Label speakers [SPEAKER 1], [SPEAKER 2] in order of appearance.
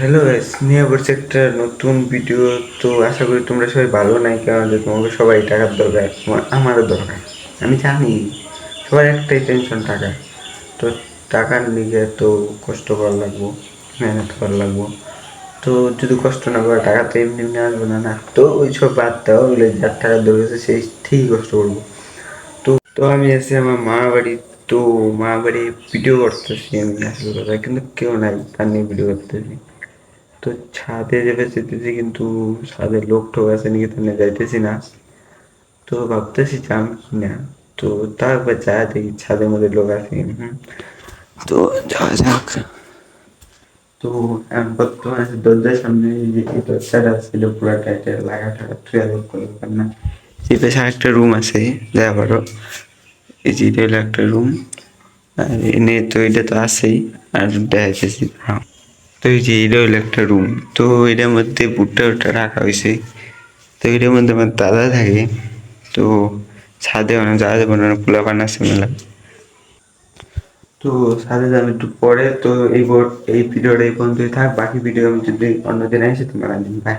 [SPEAKER 1] Hello guys, নিয়ে পড়ছে একটা নতুন ভিডিও। তো আশা করি তোমরা সবাই ভালো নাই, কারণ যে তোমাকে সবাই টাকার দরকার, আমারও দরকার। আমি জানি সবার একটাই টেনশন, টাকা। তো টাকার লিগে তো কষ্ট করা লাগবো, মেহনত করা লাগবো। তো যদি কষ্ট না করে টাকা তো এমনি এমনি আসবে না না। তো ওই সব বাদ দাও, ওগুলো যার টাকার দরকার আছে সেই ঠিকই কষ্ট করবো। তো তো আমি আছি আমার মা বাড়ি। তো মা বাড়ি ভিডিও করতেছি আমি, আসল কথা কিন্তু কেউ নাই, তার নিয়ে ভিডিও করতেছি। তো ছাদে যাবে যেতেছি, কিন্তু ছাদে লোক টোক আছে নাকি তাহলে যাইতেছি না। তো ভাবতেছি যাম কি না। তো তারপর যা দেখি ছাদের মধ্যে লোক আছে কিনা। তো যাওয়া যাক। তো এখন বর্তমানে দরজার সামনে যে দরজাটা ছিল পুরাটা এটা লাগা টাকা থুয়া লোক করলাম না। এই পাশে একটা রুম আছে, যা পারো। এই যে এটা হলো একটা রুম, আর এনে তো এটা তো আছেই। আর দেখাইতেছি হ্যাঁ। তো এই যে এটা হলো একটা রুম। তো এটার মধ্যে ভুট্টা টুট্টা রাখা হয়েছে। তো এটার মধ্যে আমার দাদা থাকে। তো ছাদে অনেক দাদা যাবে, অনেক পোলাপান আছে মেলা। তো ছাদে যাবে একটু পরে। তো এই ভিডিওটা এই পর্যন্তই থাক, বাকি ভিডিও আমি যদি অন্যদিন আসি তোমার দিন। বাই।